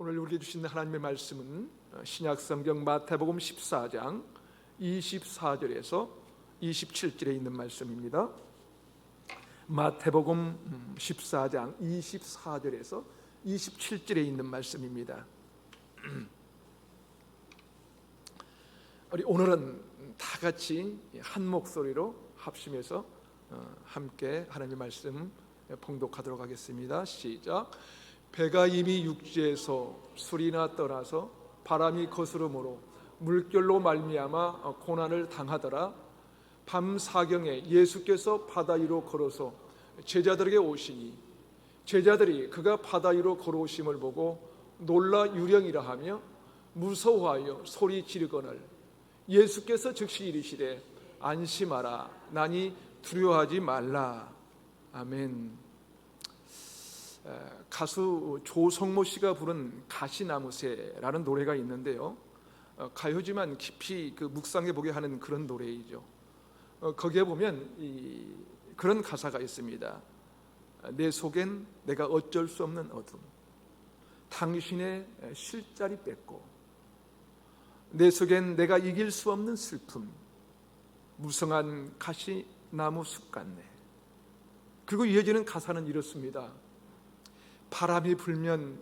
오늘 우리에게 주신 하나님의 말씀은 신약성경 마태복음 14장 24절에서 27절에 있는 말씀입니다. 마태복음 14장 24절에서 27절에 있는 말씀입니다. 우리 오늘은 다 같이 한 목소리로 합심해서 함께 하나님의 말씀 봉독하도록 하겠습니다. 시작. 배가 이미 육지에서 술이나 떠나서 바람이 거스름으로 물결로 말미암아 고난을 당하더라. 밤 사경에 예수께서 바다 위로 걸어서 제자들에게 오시니 제자들이 그가 바다 위로 걸어오심을 보고 놀라 유령이라 하며 무서워하여 소리 지르거늘 예수께서 즉시 이르시되 안심하라 나니 두려워하지 말라. 아멘. 가수 조성모 씨가 부른 가시나무새라는 노래가 있는데요, 가요지만 깊이 묵상해 보게 하는 그런 노래이죠. 거기에 보면 그런 가사가 있습니다. 내 속엔 내가 어쩔 수 없는 어둠, 당신의 실자리 뺏고 내 속엔 내가 이길 수 없는 슬픔, 무성한 가시나무 숲 같네. 그리고 이어지는 가사는 이렇습니다. 바람이 불면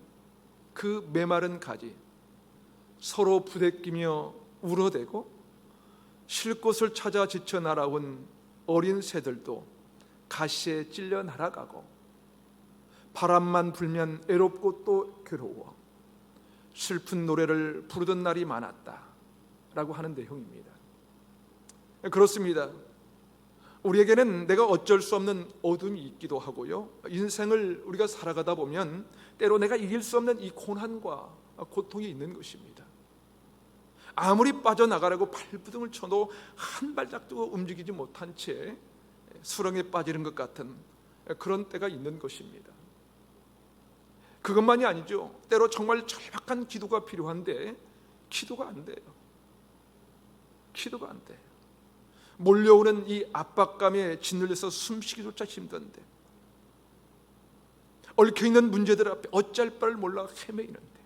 그 메마른 가지 서로 부대끼며 울어대고 쉴 곳을 찾아 지쳐 날아온 어린 새들도 가시에 찔려 날아가고 바람만 불면 애롭고 또 괴로워 슬픈 노래를 부르던 날이 많았다 라고 하는 내용입니다. 그렇습니다. 우리에게는 내가 어쩔 수 없는 어둠이 있기도 하고요, 인생을 우리가 살아가다 보면 때로 내가 이길 수 없는 이 고난과 고통이 있는 것입니다. 아무리 빠져나가려고 발부둥을 쳐도 한 발짝도 움직이지 못한 채 수렁에 빠지는 것 같은 그런 때가 있는 것입니다. 그것만이 아니죠. 때로 정말 절박한 기도가 필요한데 기도가 안 돼요. 기도가 안 돼요. 몰려오는 이 압박감에 짓눌려서 숨쉬기조차 힘든데, 얽혀있는 문제들 앞에 어쩔 바를 몰라 헤매이는데,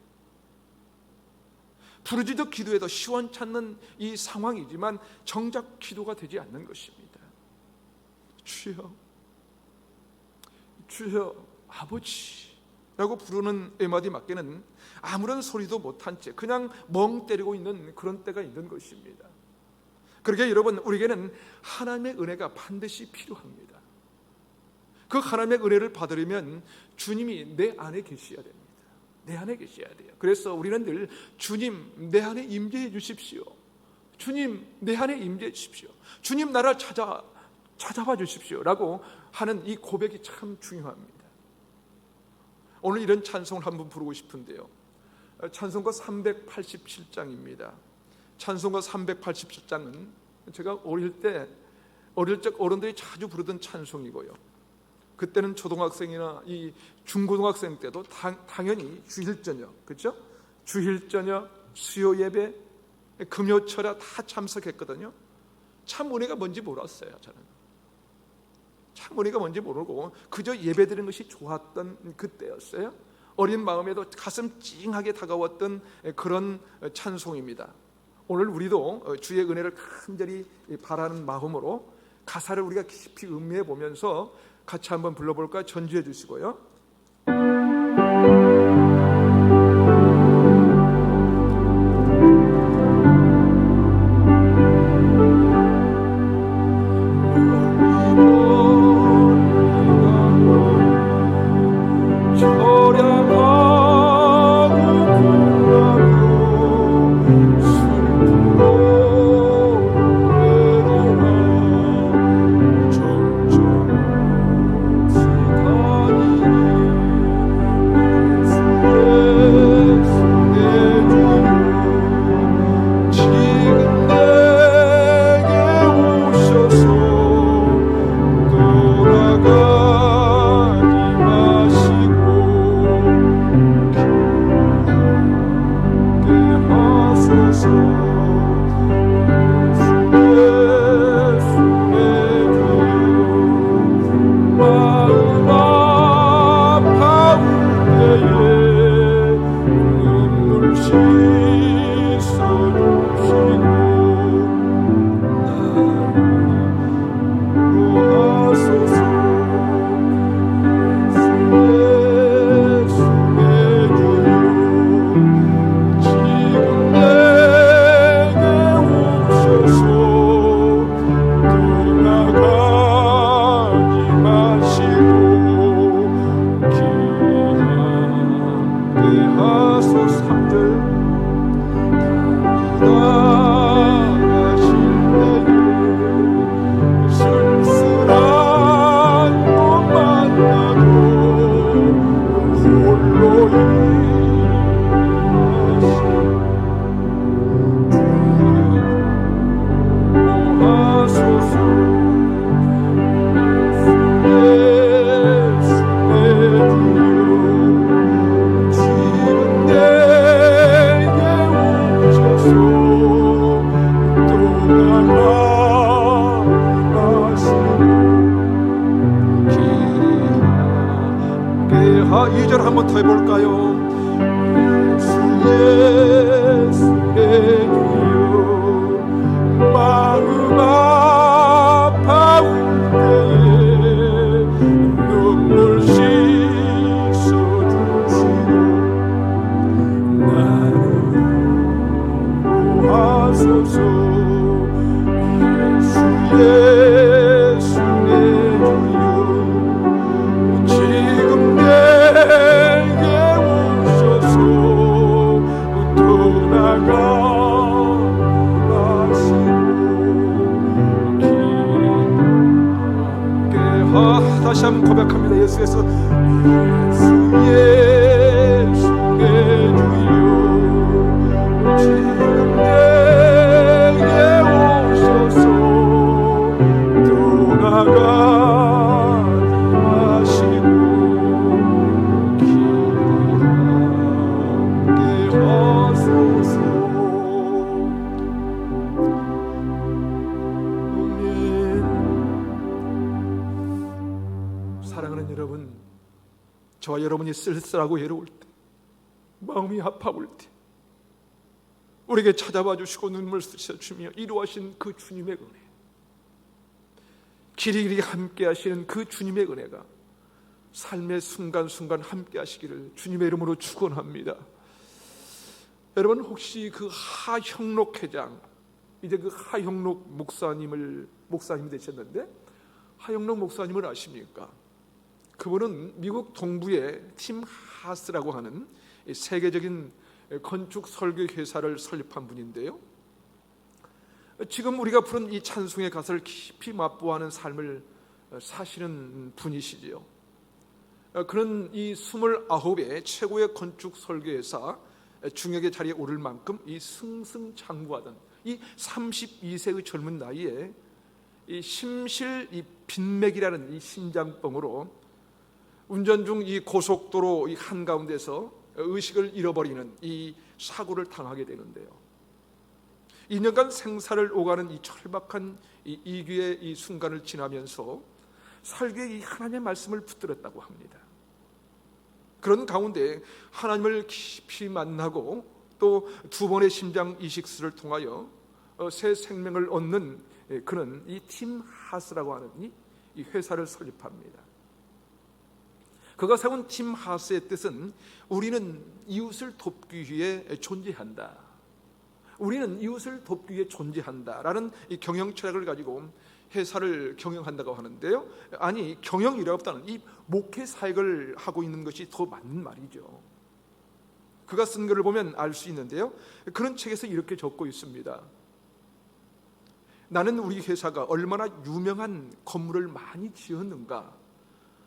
부르짖어 기도해도 시원찮는 이 상황이지만 정작 기도가 되지 않는 것입니다. 주여, 주여, 아버지라고 부르는 애마디 맞게는 아무런 소리도 못한 채 그냥 멍 때리고 있는 그런 때가 있는 것입니다. 그러게 여러분, 우리에게는 하나님의 은혜가 반드시 필요합니다. 그 하나님의 은혜를 받으려면 주님이 내 안에 계셔야 됩니다. 내 안에 계셔야 돼요. 그래서 우리는 늘 주님 내 안에 임재해 주십시오, 주님 내 안에 임재해 주십시오, 주님 나를 찾아봐 주십시오 라고 하는 이 고백이 참 중요합니다. 오늘 이런 찬송을 한번 부르고 싶은데요, 찬송가 387장입니다. 찬송가 387장은 제가 어릴 적 어른들이 자주 부르던 찬송이고요, 그때는 초등학생이나 이 중고등학생 때도 당연히 주일 저녁, 그렇죠? 주일 저녁, 수요 예배, 금요 철야 다 참석했거든요. 참 은혜가 뭔지 몰랐어요. 저는 참 은혜가 뭔지 모르고 그저 예배드리는 것이 좋았던 그때였어요. 어린 마음에도 가슴 찡하게 다가왔던 그런 찬송입니다. 오늘 우리도 주의 은혜를 간절히 바라는 마음으로 가사를 우리가 깊이 음미해 보면서 같이 한번 불러볼까요? 전주해 주시고요. 마음 아파올 때에 자, 2절 한번 더 해볼까요? 예수 내 주여 마음 아파올 때에 눈물 씻어주시고 나를 도와소서. 예수 내 주여 지금 내게 오셔서 떠나가 마시고 다시 한번 고백합니다. 예수께서 예수 내 주여 지금 내게 오셔서 떠나가지 마시고 길게 하소서. 사랑하는 여러분, 저와 여러분이 쓸쓸하고 외로울 때, 마음이 아파올 때 우리에게 찾아와 주시고 눈물 씻어주며 이루하신 그 주님의 은혜, 길이길이 함께 하시는 그 주님의 은혜가 삶의 순간순간 함께 하시기를 주님의 이름으로 축원합니다. 여러분, 혹시 그 하형록 회장, 이제 그 하형록 목사님이 되셨는데, 하형록 목사님을 아십니까? 그분은 미국 동부의 팀 하스라고 하는 세계적인 건축 설계 회사를 설립한 분인데요, 지금 우리가 부른 이 찬송의 가사를 깊이 맛보아하는 삶을 사시는 분이시지요. 그는 이 29의 최고의 건축 설계회사 중역의 자리에 오를 만큼 이 승승장구하던 이 32세의 젊은 나이에 이 심실 이 빈맥이라는 이 심장병으로 운전 중 이 고속도로 이 한가운데서 의식을 잃어버리는 이 사고를 당하게 되는데요, 2년간 생사를 오가는 이 철박한 이 이귀의 이 순간을 지나면서 설계의 이 하나님의 말씀을 붙들었다고 합니다. 그런 가운데 하나님을 깊이 만나고 또 2번의 심장 이식술을 통하여 새 생명을 얻는 그는 이 팀 하스라고 하는 이 회사를 설립합니다. 그가 세운 팀 하스의 뜻은 우리는 이웃을 돕기 위해 존재한다, 우리는 이웃을 돕기 위해 존재한다라는 이 경영 철학을 가지고 회사를 경영한다고 하는데요, 아니 경영이라기보다는 이 목회 사역을 하고 있는 것이 더 맞는 말이죠. 그가 쓴 글을 보면 알 수 있는데요, 그런 책에서 이렇게 적고 있습니다. 나는 우리 회사가 얼마나 유명한 건물을 많이 지었는가,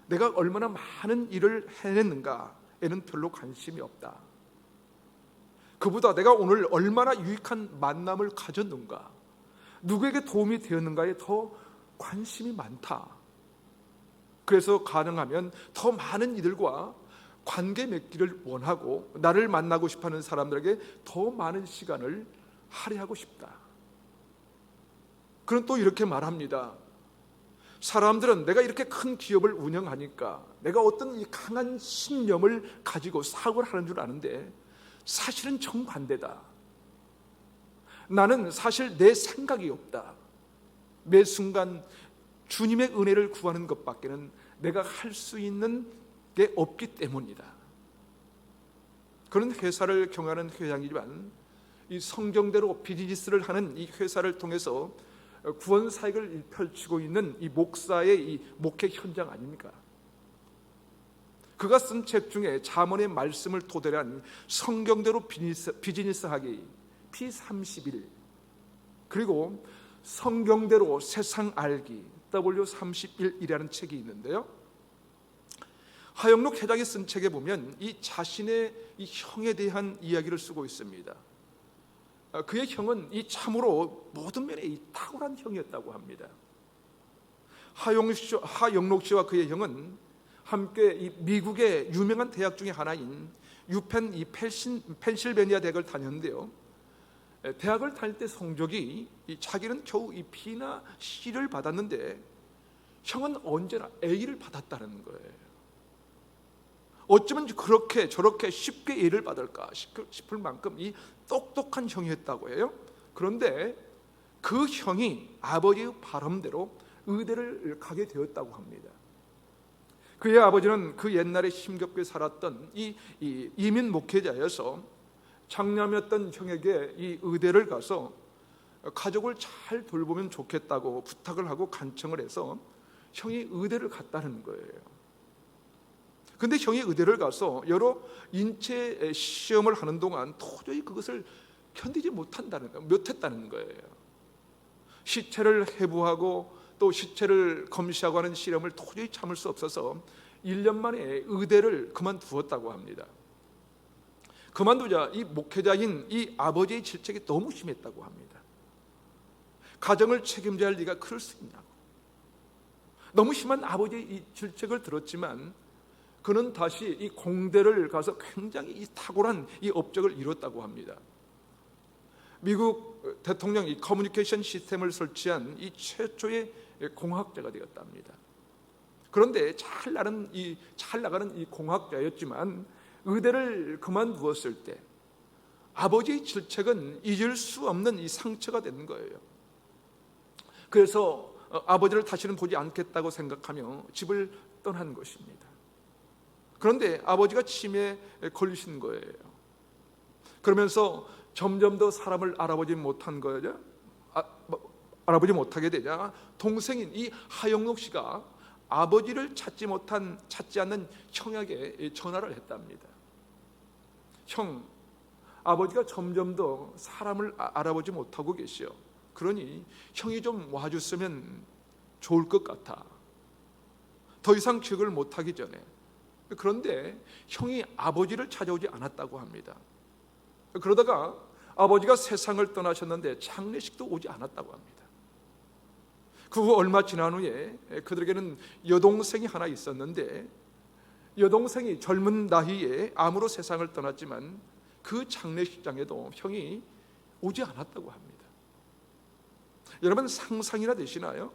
내가 얼마나 많은 일을 해냈는가에는 별로 관심이 없다. 그보다 내가 오늘 얼마나 유익한 만남을 가졌는가, 누구에게 도움이 되었는가에 더 관심이 많다. 그래서 가능하면 더 많은 이들과 관계 맺기를 원하고 나를 만나고 싶어하는 사람들에게 더 많은 시간을 할애하고 싶다. 그는 또 이렇게 말합니다. 사람들은 내가 이렇게 큰 기업을 운영하니까 내가 어떤 이 강한 신념을 가지고 사업을 하는 줄 아는데 사실은 정반대다. 나는 사실 내 생각이 없다. 매 순간 주님의 은혜를 구하는 것밖에는 내가 할 수 있는 게 없기 때문이다. 그런 회사를 경영하는 회장이지만 이 성경대로 비즈니스를 하는 이 회사를 통해서 구원 사역을 펼치고 있는 이 목사의 이 목회 현장 아닙니까? 그가 쓴 책 중에 잠언의 말씀을 토대로 한 성경대로 비즈니스하기 P31, 그리고 성경대로 세상 알기 W31이라는 책이 있는데요, 하영록 회장이 쓴 책에 보면 이 자신의 이 형에 대한 이야기를 쓰고 있습니다. 그의 형은 이 참으로 모든 면에 이 탁월한 형이었다고 합니다. 하영록 씨와 그의 형은 함께 이 미국의 유명한 대학 중에 하나인 유펜 이 펜실베니아 대학을 다녔는데요, 대학을 다닐 때 성적이 자기는 겨우 이 B나 C를 받았는데 형은 언제나 A를 받았다는 거예요. 어쩌면 그렇게 저렇게 쉽게 예를 받을까 싶을 만큼 이 똑똑한 형이었다고 해요. 그런데 그 형이 아버지의 바람대로 의대를 가게 되었다고 합니다. 그의 아버지는 그 옛날에 힘겹게 살았던 이 이민 목회자여서 장남이었던 형에게 이 의대를 가서 가족을 잘 돌보면 좋겠다고 부탁을 하고 간청을 해서 형이 의대를 갔다는 거예요. 근데 형이 의대를 가서 여러 인체 시험을 하는 동안 도저히 그것을 견디지 못했다는 거예요. 시체를 해부하고 또 시체를 검시하고 하는 실험을 도저히 참을 수 없어서 1년 만에 의대를 그만두었다고 합니다. 그만두자 이 목회자인 이 아버지의 질책이 너무 심했다고 합니다. 가정을 책임져야 할 네가 그럴 수 있냐고. 너무 심한 아버지의 이 질책을 들었지만 그는 다시 이 공대를 가서 굉장히 이 탁월한 이 업적을 이뤘다고 합니다. 미국 대통령이 커뮤니케이션 시스템을 설치한 이 최초의 공학자가 되었답니다. 그런데 잘 나가는 이 공학자였지만 의대를 그만두었을 때 아버지의 질책은 잊을 수 없는 이 상처가 되는 거예요. 그래서 아버지를 다시는 보지 않겠다고 생각하며 집을 떠난 것입니다. 그런데 아버지가 치매에 걸리신 거예요. 그러면서 점점 더 사람을 알아보지 못하게 되자 동생인 이 하영록 씨가 아버지를 찾지 않는 형에게 전화를 했답니다. 형, 아버지가 점점 더 사람을 알아보지 못하고 계시오. 그러니 형이 좀 와줬으면 좋을 것 같아. 더 이상 기억을 못하기 전에. 그런데 형이 아버지를 찾아오지 않았다고 합니다. 그러다가 아버지가 세상을 떠나셨는데 장례식도 오지 않았다고 합니다. 그 후 얼마 지난 후에 그들에게는 여동생이 하나 있었는데 여동생이 젊은 나이에 암으로 세상을 떠났지만 그 장례식장에도 형이 오지 않았다고 합니다. 여러분 상상이나 되시나요?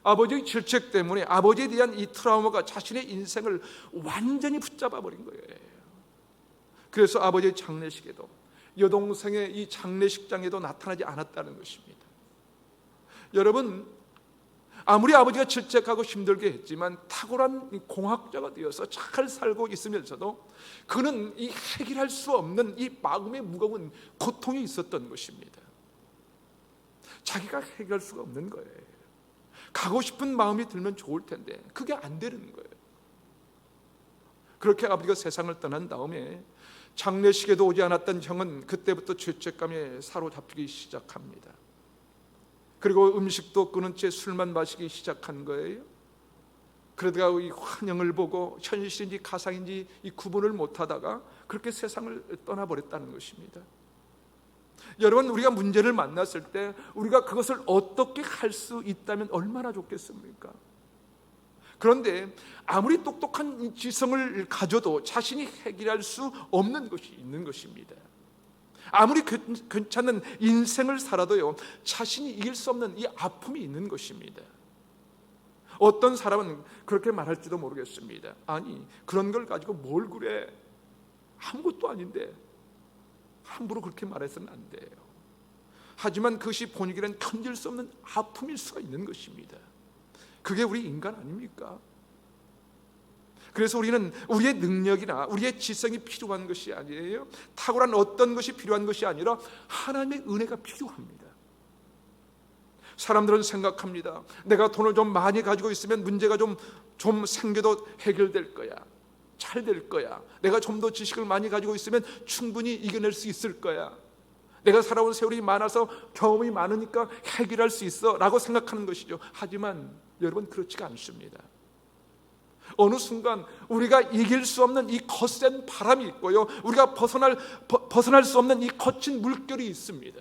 아버지의 질책 때문에 아버지에 대한 이 트라우마가 자신의 인생을 완전히 붙잡아 버린 거예요. 그래서 아버지의 장례식에도 여동생의 이 장례식장에도 나타나지 않았다는 것입니다. 여러분 아무리 아버지가 질책하고 힘들게 했지만 탁월한 공학자가 되어서 잘 살고 있으면서도 그는 이 해결할 수 없는 이 마음의 무거운 고통이 있었던 것입니다. 자기가 해결할 수가 없는 거예요. 가고 싶은 마음이 들면 좋을 텐데 그게 안 되는 거예요. 그렇게 아버지가 세상을 떠난 다음에 장례식에도 오지 않았던 형은 그때부터 죄책감에 사로잡히기 시작합니다. 그리고 음식도 끊은 채 술만 마시기 시작한 거예요. 그러다가 이 환영을 보고 현실인지 가상인지 이 구분을 못하다가 그렇게 세상을 떠나버렸다는 것입니다. 여러분 우리가 문제를 만났을 때 우리가 그것을 어떻게 할 수 있다면 얼마나 좋겠습니까? 그런데 아무리 똑똑한 지성을 가져도 자신이 해결할 수 없는 것이 있는 것입니다. 아무리 괜찮은 인생을 살아도요 자신이 이길 수 없는 이 아픔이 있는 것입니다. 어떤 사람은 그렇게 말할지도 모르겠습니다. 아니 그런 걸 가지고 뭘 그래, 아무것도 아닌데 함부로 그렇게 말해서는 안 돼요. 하지만 그것이 본인에게는 견딜 수 없는 아픔일 수가 있는 것입니다. 그게 우리 인간 아닙니까? 그래서 우리는 우리의 능력이나 우리의 지성이 필요한 것이 아니에요. 탁월한 어떤 것이 필요한 것이 아니라 하나님의 은혜가 필요합니다. 사람들은 생각합니다. 내가 돈을 좀 많이 가지고 있으면 문제가 좀 생겨도 해결될 거야. 잘 될 거야. 내가 좀 더 지식을 많이 가지고 있으면 충분히 이겨낼 수 있을 거야. 내가 살아온 세월이 많아서 경험이 많으니까 해결할 수 있어 라고 생각하는 것이죠. 하지만 여러분 그렇지가 않습니다. 어느 순간 우리가 이길 수 없는 이 거센 바람이 있고요, 우리가 벗어날 수 없는 이 거친 물결이 있습니다.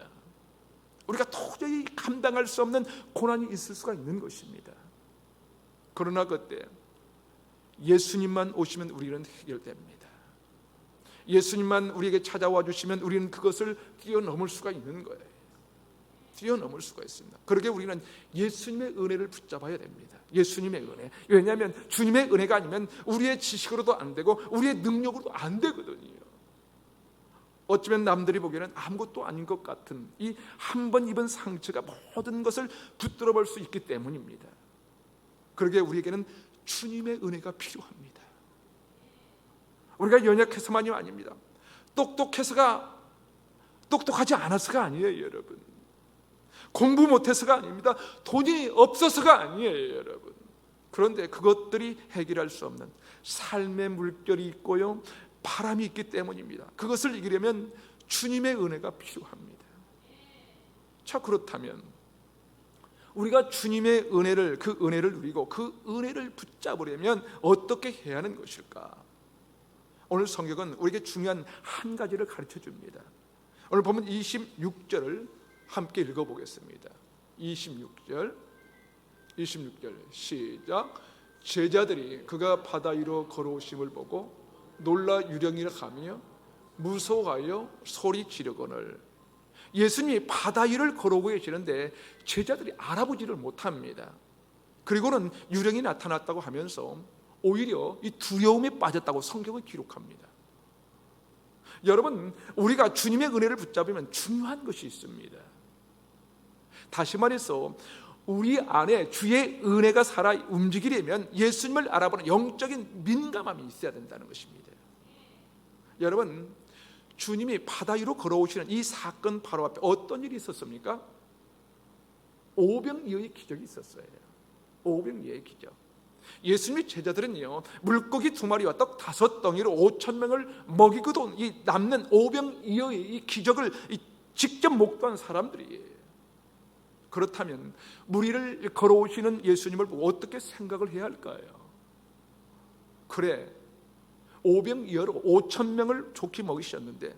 우리가 도저히 감당할 수 없는 고난이 있을 수가 있는 것입니다. 그러나 그때 예수님만 오시면 우리는 해결됩니다. 예수님만 우리에게 찾아와 주시면 우리는 그것을 뛰어넘을 수가 있는 거예요. 뛰어넘을 수가 있습니다. 그러게 우리는 예수님의 은혜를 붙잡아야 됩니다. 예수님의 은혜. 왜냐하면 주님의 은혜가 아니면 우리의 지식으로도 안 되고 우리의 능력으로도 안 되거든요. 어쩌면 남들이 보기에는 아무것도 아닌 것 같은 이 한 번 입은 상처가 모든 것을 붙들어 볼 수 있기 때문입니다. 그러게 우리에게는 주님의 은혜가 필요합니다. 우리가 연약해서만이 아닙니다. 똑똑하지 않아서가 아니에요, 여러분. 공부 못해서가 아닙니다. 돈이 없어서가 아니에요, 여러분. 그런데 그것들이 해결할 수 없는 삶의 물결이 있고요, 바람이 있기 때문입니다. 그것을 이기려면 주님의 은혜가 필요합니다. 자, 그렇다면 우리가 주님의 은혜를, 그 은혜를 누리고 그 은혜를 붙잡으려면 어떻게 해야 하는 것일까? 오늘 성경은 우리에게 중요한 한 가지를 가르쳐 줍니다. 오늘 보면 26절을 함께 읽어보겠습니다. 26절 시작. 제자들이 그가 바다 위로 걸어오심을 보고 놀라 유령이라 하며 무서워하여 소리 지르거늘. 예수님이 바다 위를 걸어오고 계시는데 제자들이 알아보지를 못합니다. 그리고는 유령이 나타났다고 하면서 오히려 이 두려움에 빠졌다고 성경은 기록합니다. 여러분, 우리가 주님의 은혜를 붙잡으면 중요한 것이 있습니다. 다시 말해서 우리 안에 주의 은혜가 살아 움직이려면 예수님을 알아보는 영적인 민감함이 있어야 된다는 것입니다. 여러분, 주님이 바다 위로 걸어오시는 이 사건 바로 앞에 어떤 일이 있었습니까? 오병이어의 기적이 있었어요. 오병이어의 기적. 예수님의 제자들은요, 물고기 2마리와 떡 5덩이로 5,000명을 먹이거든 이 남는 오병이어의 이 기적을 직접 목도한 사람들이에요. 그렇다면 물 위를 걸어오시는 예수님을 보고 어떻게 생각을 해야 할까요? 그래, 오병이어로 5,000명을 좋게 먹이셨는데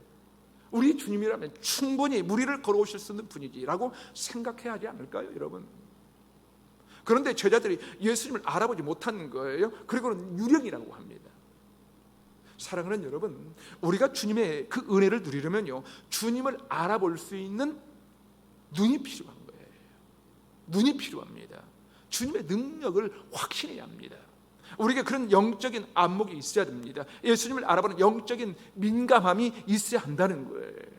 우리 주님이라면 충분히 물 위를 걸어오실 수 있는 분이지라고 생각해야 하지 않을까요, 여러분? 그런데 제자들이 예수님을 알아보지 못하는 거예요. 그리고는 유령이라고 합니다. 사랑하는 여러분, 우리가 주님의 그 은혜를 누리려면요, 주님을 알아볼 수 있는 눈이 필요한 거예요. 눈이 필요합니다. 주님의 능력을 확신해야 합니다. 우리에게 그런 영적인 안목이 있어야 됩니다. 예수님을 알아보는 영적인 민감함이 있어야 한다는 거예요.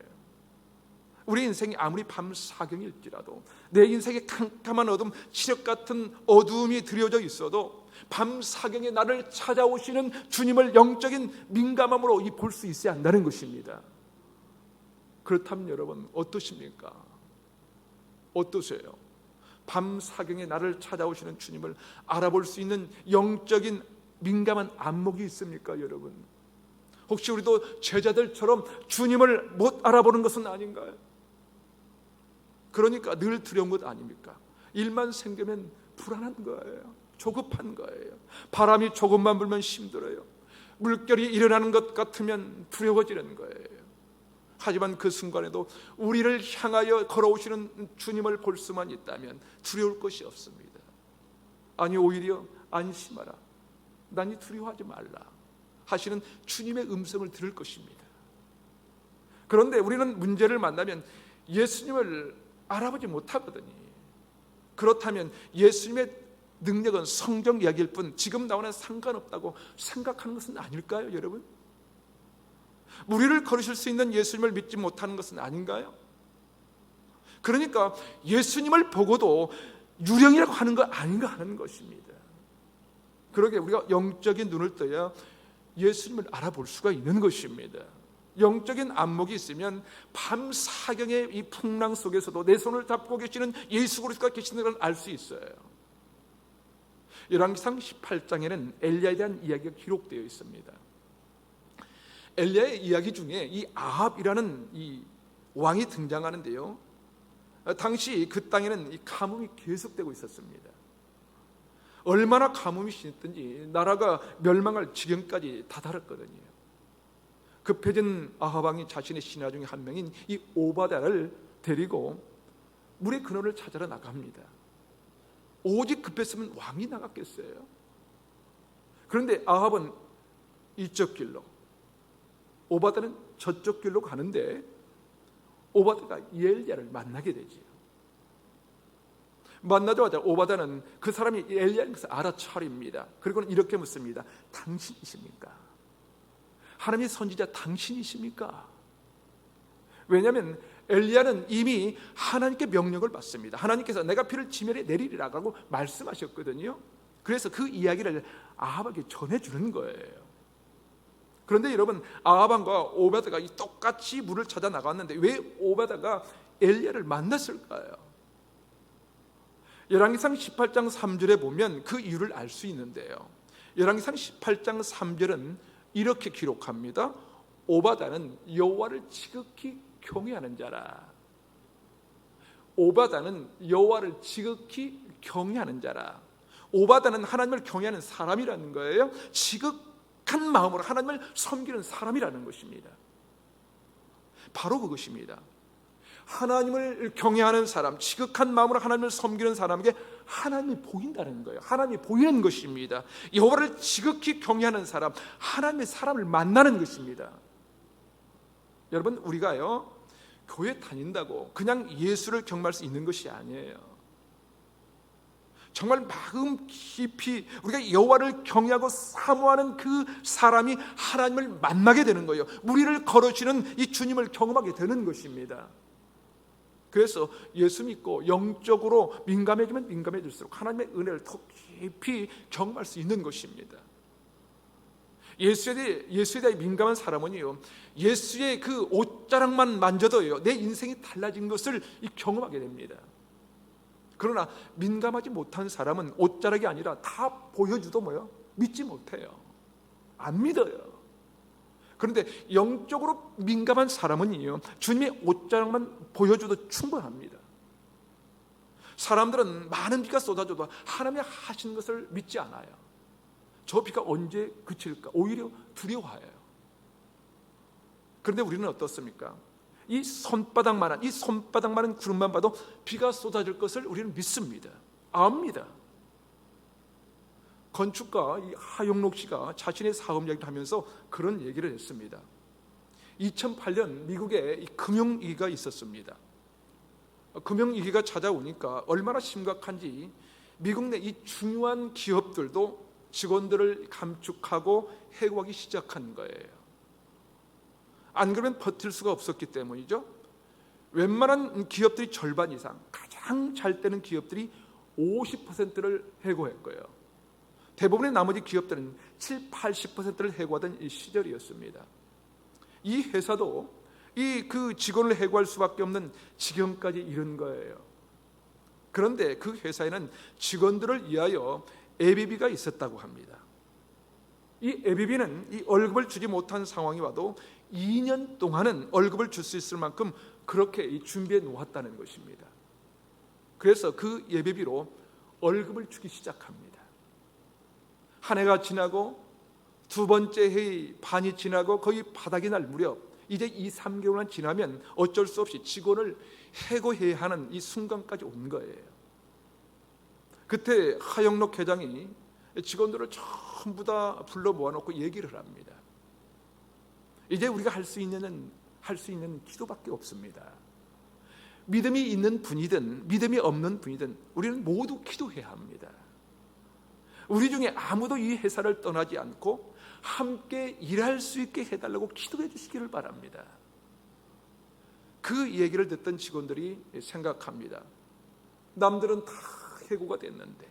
우리 인생이 아무리 밤사경일지라도, 내 인생에 캄캄한 어둠, 칠흑 같은 어두움이 드려져 있어도 밤사경에 나를 찾아오시는 주님을 영적인 민감함으로 볼 수 있어야 한다는 것입니다. 그렇다면 여러분 어떠십니까? 어떠세요? 밤사경에 나를 찾아오시는 주님을 알아볼 수 있는 영적인 민감한 안목이 있습니까, 여러분? 혹시 우리도 제자들처럼 주님을 못 알아보는 것은 아닌가요? 그러니까 늘 두려운 것 아닙니까? 일만 생기면 불안한 거예요. 조급한 거예요. 바람이 조금만 불면 힘들어요. 물결이 일어나는 것 같으면 두려워지는 거예요. 하지만 그 순간에도 우리를 향하여 걸어오시는 주님을 볼 수만 있다면 두려울 것이 없습니다. 아니, 오히려 안심하라, 나니 두려워하지 말라 하시는 주님의 음성을 들을 것입니다. 그런데 우리는 문제를 만나면 예수님을 알아보지 못하거든요. 그렇다면 예수님의 능력은 성경 이야기일 뿐 지금 나오는 상관없다고 생각하는 것은 아닐까요, 여러분? 우리를 걸으실 수 있는 예수님을 믿지 못하는 것은 아닌가요? 그러니까 예수님을 보고도 유령이라고 하는 거 아닌가 하는 것입니다. 그러게 우리가 영적인 눈을 떠야 예수님을 알아볼 수가 있는 것입니다. 영적인 안목이 있으면 밤 사경의 이 풍랑 속에서도 내 손을 잡고 계시는 예수 그리스도가 계시는 걸 알 수 있어요. 열왕기상 18장에는 엘리야에 대한 이야기가 기록되어 있습니다. 엘리야의 이야기 중에 이 아합이라는 이 왕이 등장하는데요, 당시 그 땅에는 이 가뭄이 계속되고 있었습니다. 얼마나 가뭄이 심했든지 나라가 멸망할 지경까지 다다랐거든요. 급해진 아합 왕이 자신의 신하 중에 한 명인 이 오바댜를 데리고 물의 근원을 찾으러 나갑니다. 오직 급했으면 왕이 나갔겠어요? 그런데 아합은 이쪽 길로, 오바댜는 저쪽 길로 가는데 오바댜가 엘리야를 만나게 되지요. 만나자마자 오바다는 그 사람이 엘리야인 것을 알아차립니다. 그리고는 이렇게 묻습니다. 당신이십니까? 하나님의 선지자 당신이십니까? 왜냐하면 엘리야는 이미 하나님께 명령을 받습니다. 하나님께서 내가 비를 지면에 내리리라고 말씀하셨거든요. 그래서 그 이야기를 아합에게 전해주는 거예요. 그런데 여러분, 아합과 오바다가 똑같이 물을 찾아 나갔는데 왜 오바다가 엘리야를 만났을까요? 열왕기상 18장 3절에 보면 그 이유를 알 수 있는데요. 열왕기상 18장 3절은 이렇게 기록합니다. 오바다는 여호와를 지극히 경외하는 자라. 오바다는 여호와를 지극히 경외하는 자라. 오바다는 하나님을 경외하는 사람이라는 거예요. 지극한 마음으로 하나님을 섬기는 사람이라는 것입니다. 바로 그것입니다. 하나님을 경외하는 사람, 지극한 마음으로 하나님을 섬기는 사람에게 하나님이 보인다는 거예요. 하나님이 보이는 것입니다. 여호와를 지극히 경외하는 사람, 하나님의 사람을 만나는 것입니다. 여러분, 우리가요 교회 다닌다고 그냥 예수를 경배할 수 있는 것이 아니에요. 정말 마음 깊이 우리가 여호와를 경외하고 사모하는 그 사람이 하나님을 만나게 되는 거예요. 우리를 걸어주시는 이 주님을 경험하게 되는 것입니다. 그래서 예수 믿고 영적으로 민감해지면 민감해질수록 하나님의 은혜를 더 깊이 경험할 수 있는 것입니다. 예수에 대해 민감한 사람은요, 예수의 그 옷자락만 만져도요 내 인생이 달라진 것을 경험하게 됩니다. 그러나 민감하지 못한 사람은 옷자락이 아니라 다 보여줘도 믿지 못해요. 안 믿어요. 그런데 영적으로 민감한 사람은요 주님의 옷자락만 보여줘도 충분합니다. 사람들은 많은 비가 쏟아져도 하나님이 하시는 것을 믿지 않아요. 저 비가 언제 그칠까? 오히려 두려워해요. 그런데 우리는 어떻습니까? 이 손바닥만한 구름만 봐도 비가 쏟아질 것을 우리는 믿습니다. 압니다. 건축가 하용록 씨가 자신의 사업 이야기를 하면서 그런 얘기를 했습니다. 2008년 미국에 금융위기가 있었습니다. 금융위기가 찾아오니까 얼마나 심각한지 미국 내 이 중요한 기업들도 직원들을 감축하고 해고하기 시작한 거예요. 안 그러면 버틸 수가 없었기 때문이죠. 웬만한 기업들이 절반 이상, 가장 잘 되는 기업들이 50%를 해고했고요. 대부분의 나머지 기업들은 70-80%를 해고하던 이 시절이었습니다. 이 회사도 그 직원을 해고할 수밖에 없는 지경까지 이른 거예요. 그런데 그 회사에는 직원들을 위하여 예비비가 있었다고 합니다. 이 예비비는 이 월급을 주지 못한 상황이 와도 2년 동안은 월급을 줄 수 있을 만큼 그렇게 준비해 놓았다는 것입니다. 그래서 그 예비비로 월급을 주기 시작합니다. 한 해가 지나고 두 번째 해의 반이 지나고 거의 바닥이 날 무렵 이제 2-3개월만 지나면 어쩔 수 없이 직원을 해고해야 하는 이 순간까지 온 거예요. 그때 하영록 회장이 직원들을 전부 다 불러 모아놓고 얘기를 합니다. 이제 우리가 할 수 있는 기도밖에 없습니다. 믿음이 있는 분이든 믿음이 없는 분이든 우리는 모두 기도해야 합니다. 우리 중에 아무도 이 회사를 떠나지 않고 함께 일할 수 있게 해달라고 기도해 주시기를 바랍니다. 그 얘기를 듣던 직원들이 생각합니다. 남들은 다 해고가 됐는데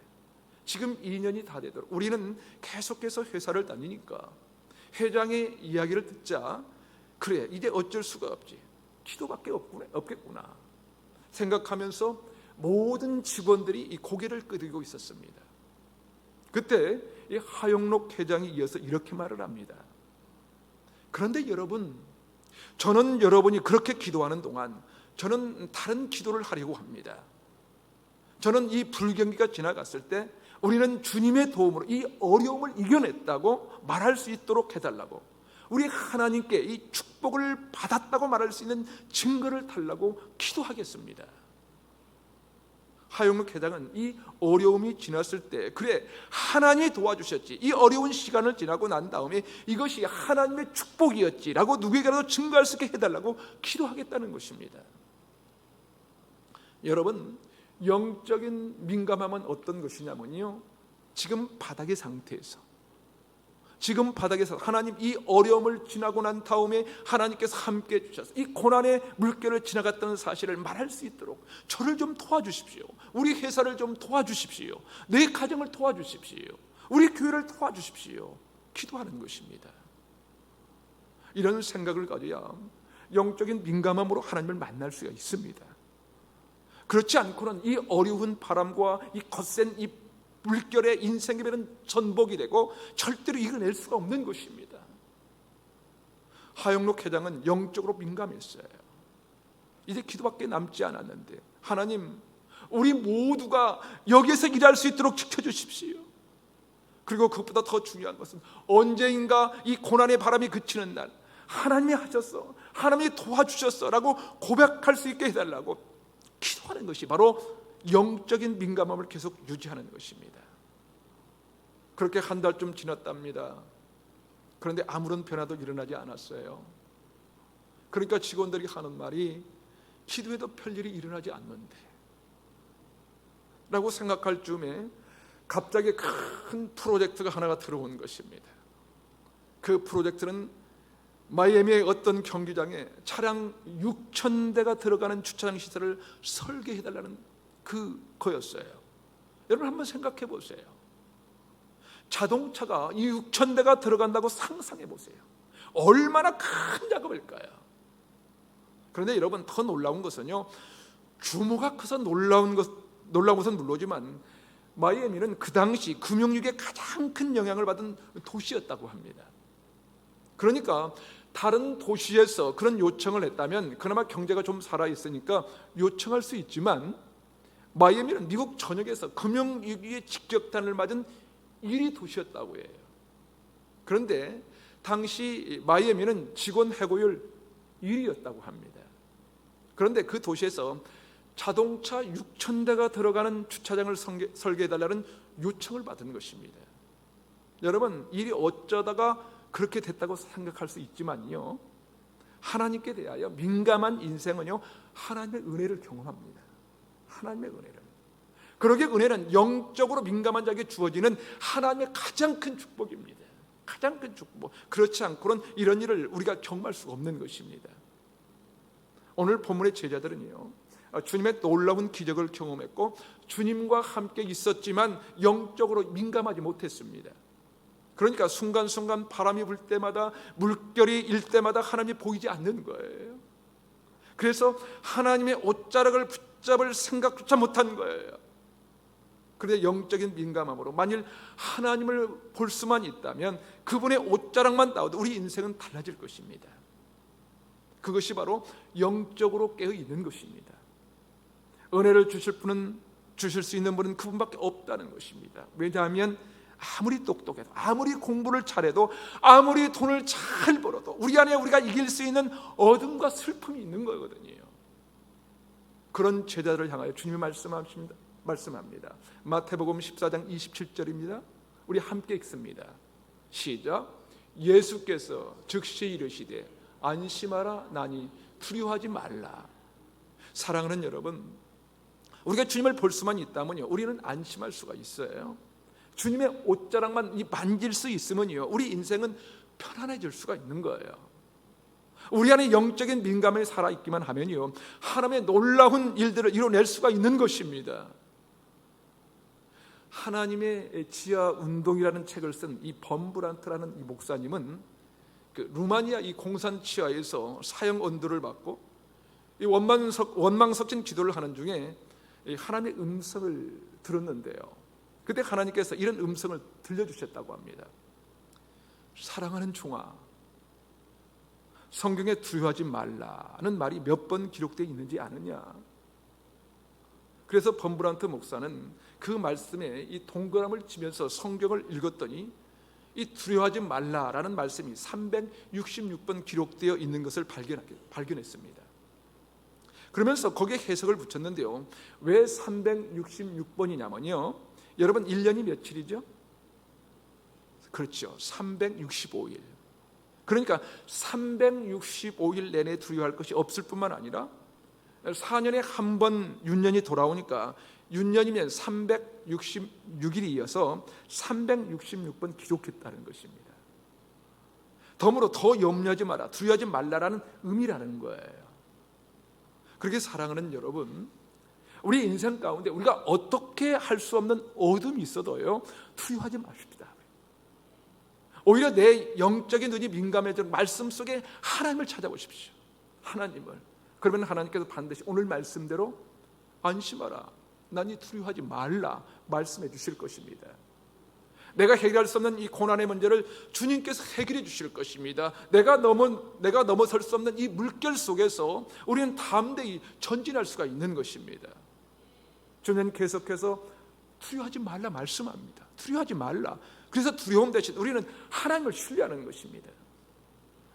지금 2년이 다 되도록 우리는 계속해서 회사를 다니니까 회장의 이야기를 듣자 그래 이제 어쩔 수가 없지 기도밖에 없겠구나 생각하면서 모든 직원들이 이 고개를 끄덕이고 있었습니다. 그때 이 하영록 회장이 이어서 이렇게 말을 합니다. 그런데 여러분, 저는 여러분이 그렇게 기도하는 동안 저는 다른 기도를 하려고 합니다. 저는 이 불경기가 지나갔을 때 우리는 주님의 도움으로 이 어려움을 이겨냈다고 말할 수 있도록 해달라고, 우리 하나님께 이 축복을 받았다고 말할 수 있는 증거를 달라고 기도하겠습니다. 하영록 회장은 이 어려움이 지났을 때 그래 하나님이 도와주셨지, 이 어려운 시간을 지나고 난 다음에 이것이 하나님의 축복이었지라고 누구에게라도 증거할 수 있게 해달라고 기도하겠다는 것입니다. 여러분, 영적인 민감함은 어떤 것이냐면요, 지금 바닥의 상태에서, 지금 바닥에서 하나님 이 어려움을 지나고 난 다음에 하나님께서 함께 해주셔서 이 고난의 물결을 지나갔다는 사실을 말할 수 있도록 저를 좀 도와주십시오. 우리 회사를 좀 도와주십시오. 내 가정을 도와주십시오. 우리 교회를 도와주십시오. 기도하는 것입니다. 이런 생각을 가져야 영적인 민감함으로 하나님을 만날 수가 있습니다. 그렇지 않고는 이 어려운 바람과 이 거센 이 물결에 인생의 배는 전복이 되고 절대로 이겨낼 수가 없는 것입니다. 하영록 회장은 영적으로 민감했어요. 이제 기도밖에 남지 않았는데, 하나님, 우리 모두가 여기에서 일할 수 있도록 지켜주십시오. 그리고 그것보다 더 중요한 것은 언제인가 이 고난의 바람이 그치는 날 하나님이 하셨어, 하나님이 도와주셨어 라고 고백할 수 있게 해달라고 기도하는 것이 바로 영적인 민감함을 계속 유지하는 것입니다. 그렇게 한 달쯤 지났답니다. 그런데 아무런 변화도 일어나지 않았어요. 그러니까 직원들이 하는 말이, 기도해도 별일이 일어나지 않는데 라고 생각할 즈음에 갑자기 큰 프로젝트가 하나가 들어온 것입니다. 그 프로젝트는 마이애미의 어떤 경기장에 차량 6,000대가 들어가는 주차장 시설을 설계해달라는 그거였어요. 여러분 한번 생각해 보세요. 자동차가 이 6,000대가 들어간다고 상상해 보세요. 얼마나 큰 작업일까요? 그런데 여러분, 더 놀라운 것은요, 규모가 커서 놀라운 것은 물론이지만 마이애미는 그 당시 금융위기에 가장 큰 영향을 받은 도시였다고 합니다. 그러니까 다른 도시에서 그런 요청을 했다면 그나마 경제가 좀 살아있으니까 요청할 수 있지만, 마이애미는 미국 전역에서 금융위기의 직격탄을 맞은 1위 도시였다고 해요. 그런데 당시 마이애미는 직원 해고율 1위였다고 합니다. 그런데 그 도시에서 자동차 6,000대가 들어가는 주차장을 설계해달라는 요청을 받은 것입니다. 여러분, 일이 어쩌다가 그렇게 됐다고 생각할 수 있지만요, 하나님께 대하여 민감한 인생은요, 하나님의 은혜를 경험합니다. 하나님의 은혜를. 그러게 은혜는 영적으로 민감한 자에게 주어지는 하나님의 가장 큰 축복입니다. 가장 큰 축복. 그렇지 않고는 이런 일을 우리가 경험할 수가 없는 것입니다. 오늘 본문의 제자들은요, 주님의 놀라운 기적을 경험했고 주님과 함께 있었지만 영적으로 민감하지 못했습니다. 그러니까 순간순간 바람이 불 때마다, 물결이 일 때마다 하나님이 보이지 않는 거예요. 그래서 하나님의 옷자락을 붙잡을 생각조차 못한 거예요. 그런데 영적인 민감함으로 만일 하나님을 볼 수만 있다면, 그분의 옷자락만 나와도 우리 인생은 달라질 것입니다. 그것이 바로 영적으로 깨어 있는 것입니다. 은혜를 주실 수 있는 분은 그분밖에 없다는 것입니다. 왜냐하면 아무리 똑똑해도, 아무리 공부를 잘해도, 아무리 돈을 잘 벌어도 우리 안에 우리가 이길 수 있는 어둠과 슬픔이 있는 거거든요. 그런 제자들을 향하여 주님이 말씀합니다. 마태복음 14장 27절입니다. 우리 함께 읽습니다. 시작. 예수께서 즉시 이르시되 안심하라 나니 두려워하지 말라. 사랑하는 여러분, 우리가 주님을 볼 수만 있다면요, 우리는 안심할 수가 있어요. 주님의 옷자락만 만질 수 있으면요, 우리 인생은 편안해질 수가 있는 거예요. 우리 안에 영적인 민감함이 살아있기만 하면요, 하나님의 놀라운 일들을 이뤄낼 수가 있는 것입니다. 하나님의 지하 운동이라는 책을 쓴 이 범브란트라는 이 목사님은 그 루마니아 이 공산 치하에서 사형 언도를 받고 이 원망석진 기도를 하는 중에 하나님의 음성을 들었는데요, 그때 하나님께서 이런 음성을 들려주셨다고 합니다. 사랑하는 종아, 성경에 두려워하지 말라는 말이 몇 번 기록되어 있는지 아느냐. 그래서 범브란트 목사는 그 말씀에 이 동그라미를 치면서 성경을 읽었더니 이 두려워하지 말라라는 말씀이 366번 기록되어 있는 것을 발견했습니다. 그러면서 거기에 해석을 붙였는데요, 왜 366번이냐면요, 여러분 1년이 며칠이죠? 그렇죠, 365일. 그러니까 365일 내내 두려워할 것이 없을 뿐만 아니라 4년에 한 번 윤년이 돌아오니까 윤년이면 366일이 이어서 366번 기록했다는 것입니다. 덤으로 더 염려하지 마라, 두려워하지 말라라는 의미라는 거예요. 그렇게 사랑하는 여러분, 우리 인생 가운데 우리가 어떻게 할 수 없는 어둠이 있어도요, 두려워하지 마십시다. 오히려 내 영적인 눈이 민감해지는 말씀 속에 하나님을 찾아보십시오. 하나님을. 그러면 하나님께서 반드시 오늘 말씀대로 안심하라, 나니 두려워하지 말라 말씀해 주실 것입니다. 내가 해결할 수 없는 이 고난의 문제를 주님께서 해결해 주실 것입니다. 내가 넘어설 수 없는 이 물결 속에서 우리는 담대히 전진할 수가 있는 것입니다. 주님 계속해서 두려워하지 말라 말씀합니다. 두려워하지 말라. 그래서 두려움 대신 우리는 하나님을 신뢰하는 것입니다.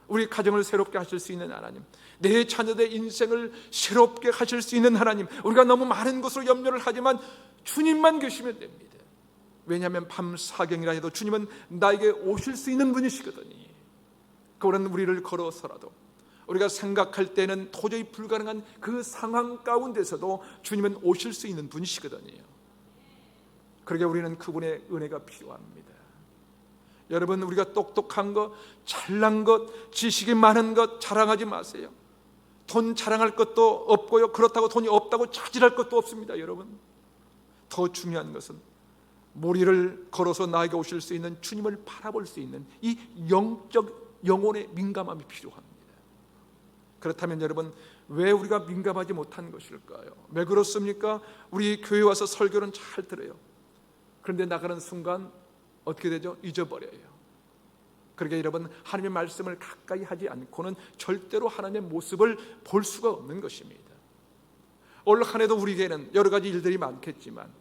우리 가정을 새롭게 하실 수 있는 하나님, 내 자녀들의 인생을 새롭게 하실 수 있는 하나님, 우리가 너무 많은 것으로 염려를 하지만 주님만 계시면 됩니다. 왜냐하면 밤 사경이라 해도 주님은 나에게 오실 수 있는 분이시거든요. 그런 우리를 걸어서라도 우리가 생각할 때는 도저히 불가능한 그 상황 가운데서도 주님은 오실 수 있는 분이시거든요. 그러게 우리는 그분의 은혜가 필요합니다. 여러분, 우리가 똑똑한 것, 잘난 것, 지식이 많은 것 자랑하지 마세요. 돈 자랑할 것도 없고요, 그렇다고 돈이 없다고 차질할 것도 없습니다. 여러분, 더 중요한 것은 모리를 걸어서 나에게 오실 수 있는 주님을 바라볼 수 있는 이 영혼의 민감함이 필요합니다. 그렇다면 여러분, 왜 우리가 민감하지 못한 것일까요? 왜 그렇습니까? 우리 교회 와서 설교는 잘 들어요. 그런데 나가는 순간 어떻게 되죠? 잊어버려요. 그러게 여러분, 하나님의 말씀을 가까이 하지 않고는 절대로 하나님의 모습을 볼 수가 없는 것입니다. 올 한 해도 우리에게는 여러 가지 일들이 많겠지만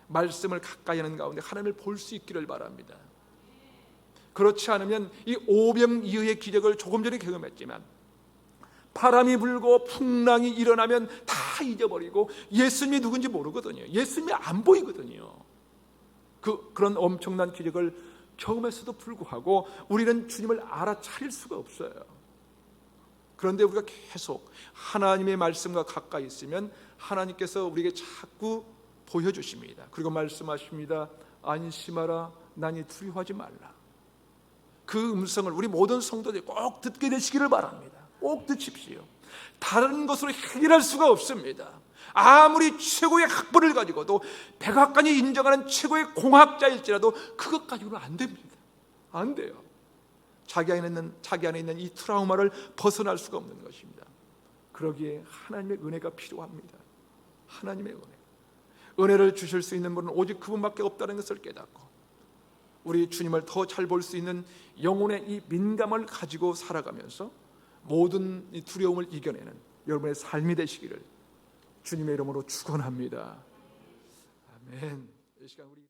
말씀을 가까이 하는 가운데 하나님을 볼 수 있기를 바랍니다. 그렇지 않으면 이 오병이어의 기적을 조금 전에 경험했지만 바람이 불고 풍랑이 일어나면 다 잊어버리고 예수님이 누군지 모르거든요. 예수님이 안 보이거든요. 그런 엄청난 기적을 경험했어도 불구하고 우리는 주님을 알아차릴 수가 없어요. 그런데 우리가 계속 하나님의 말씀과 가까이 있으면 하나님께서 우리에게 자꾸 보여주십니다. 그리고 말씀하십니다. 안심하라, 나니 두려워하지 말라. 그 음성을 우리 모든 성도들이 꼭 듣게 되시기를 바랍니다. 꼭 듣십시오. 다른 것으로 해결할 수가 없습니다. 아무리 최고의 학벌을 가지고도 백악관이 인정하는 최고의 공학자일지라도 그것 가지고는 안 됩니다. 안 돼요. 자기 안에 있는 이 트라우마를 벗어날 수가 없는 것입니다. 그러기에 하나님의 은혜가 필요합니다. 하나님의 은혜를 주실 수 있는 분은 오직 그분밖에 없다는 것을 깨닫고 우리 주님을 더 잘 볼 수 있는 영혼의 이 민감을 가지고 살아가면서 모든 이 두려움을 이겨내는 여러분의 삶이 되시기를 주님의 이름으로 축원합니다. 아멘. 이 시간 우리